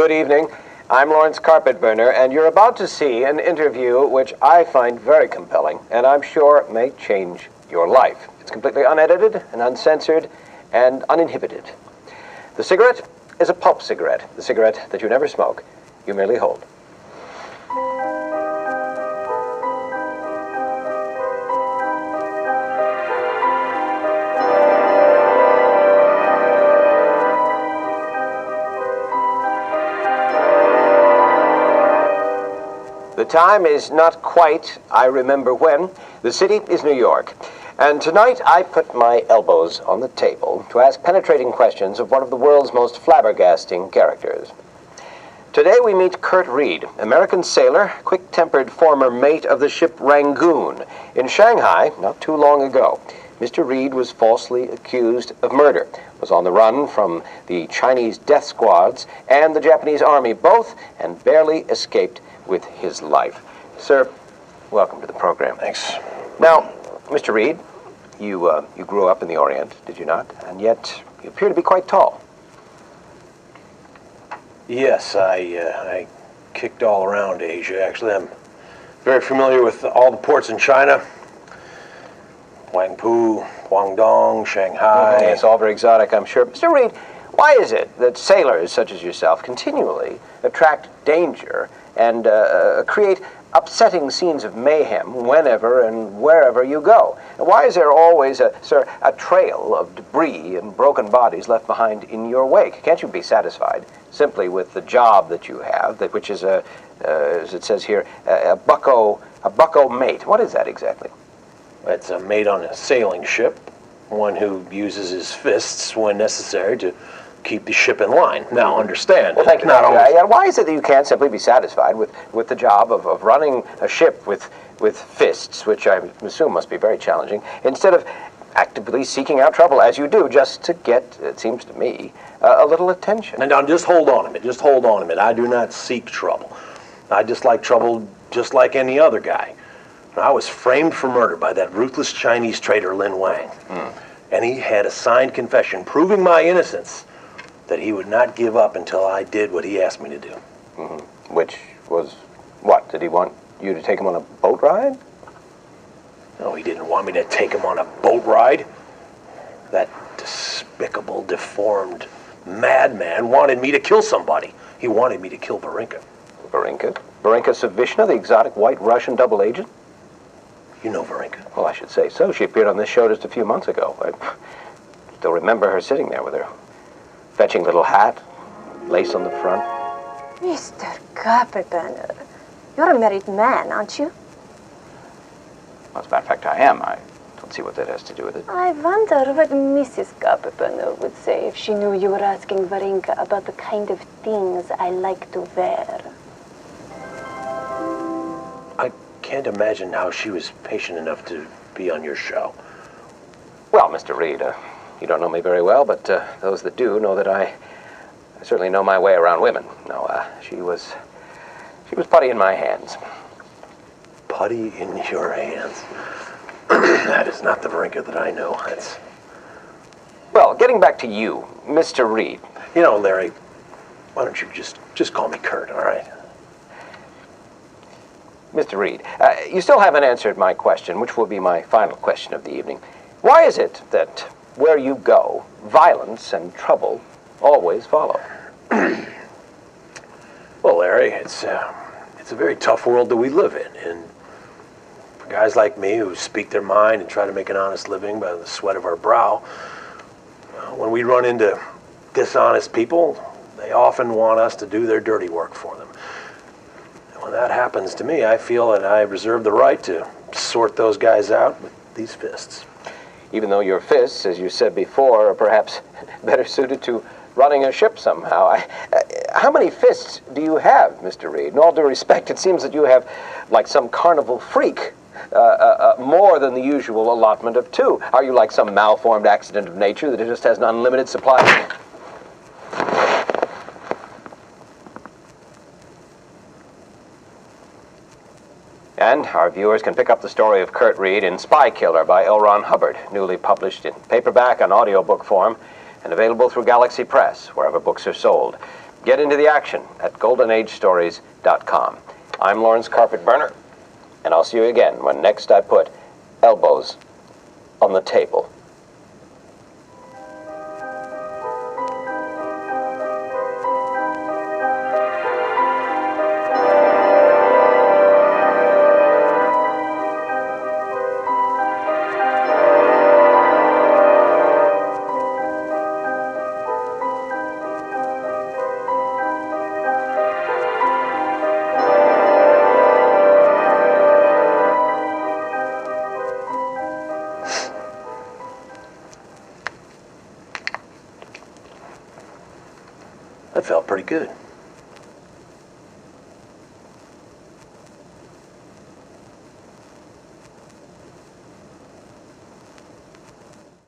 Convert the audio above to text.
good evening. I'm Lawrence Carpetburner, and you're about to see an interview which I find very compelling, and I'm sure may change your life. It's completely unedited and uncensored and uninhibited. The cigarette is a pulp cigarette, the cigarette that you never smoke, you merely hold. The time is not quite, I remember when. The city is New York. And tonight I put my elbows on the table to ask penetrating questions of one of the world's most flabbergasting characters. Today we meet Kurt Reid, American sailor, quick-tempered former mate of the ship Rangoon in Shanghai not too long ago. Mr. Reid was falsely accused of murder, was on the run from the Chinese death squads and the Japanese army both, and barely escaped with his life. Sir, welcome to the program. Thanks. Now, Mr. Reid, you grew up in the Orient, did you not? And yet you appear to be quite tall. Yes, I kicked all around Asia. Actually, I'm very familiar with all the ports in China. Guangzhou, Guangdong, Shanghai. It's all very exotic, I'm sure. Mr. Reid, why is it that sailors such as yourself continually attract danger and create upsetting scenes of mayhem whenever and wherever you go? And why is there always a trail of debris and broken bodies left behind in your wake? Can't you be satisfied simply with the job that you have, which is as it says here, a bucko mate? What is that exactly? It's a mate on a sailing ship, one who uses his fists when necessary to keep the ship in line. Now, understand. Well, thank you. Why is it that you can't simply be satisfied with the job of running a ship with fists, which I assume must be very challenging, instead of actively seeking out trouble, as you do, just to get, it seems to me, a little attention? And now, just hold on a minute. Just hold on a minute. I do not seek trouble. I dislike trouble just like any other guy. I was framed for murder by that ruthless Chinese traitor Lin Wang. And he had a signed confession proving my innocence that he would not give up until I did what he asked me to do. Which was what? Did he want you to take him on a boat ride? No, he didn't want me to take him on a boat ride. That despicable, deformed madman wanted me to kill somebody. He wanted me to kill Varenka. Varenka? Varenka Savishna, the exotic white Russian double agent? You know Varenka? Well, I should say so. She appeared on this show just a few months ago. I still remember her sitting there with her fetching little hat, lace on the front. Mr. Carpetburner, you're a married man, aren't you? Well, as a matter of fact, I am. I don't see what that has to do with it. I wonder what Mrs. Carpetburner would say if she knew you were asking Varenka about the kind of things I like to wear. I can't imagine how she was patient enough to be on your show. Well, Mr. Reid, you don't know me very well, but those that do know that I certainly know my way around women. No, she was putty in my hands. Putty in your hands? That is not the Varenka that I know. That's... Well, getting back to you, Mr. Reid. You know, Larry, why don't you just call me Kurt, all right? Mr. Reid, you still haven't answered my question, which will be my final question of the evening. Why is it that where you go, violence and trouble always follow? Well, Larry, it's a very tough world that we live in, and for guys like me who speak their mind and try to make an honest living by the sweat of our brow, when we run into dishonest people, they often want us to do their dirty work for them. And when that happens to me, I feel that I reserve the right to sort those guys out with these fists. Even though your fists, as you said before, are perhaps better suited to running a ship somehow. How many fists do you have, Mr. Reid? In all due respect, it seems that you have, like some carnival freak, more than the usual allotment of two. Are you like some malformed accident of nature that it just has an unlimited supply? And our viewers can pick up the story of Kurt Reid in Spy Killer by L. Ron Hubbard, newly published in paperback and audiobook form, and available through Galaxy Press, wherever books are sold. Get into the action at goldenagestories.com. I'm Lawrence Carpetburner, and I'll see you again when next I put elbows on the table. That felt pretty good.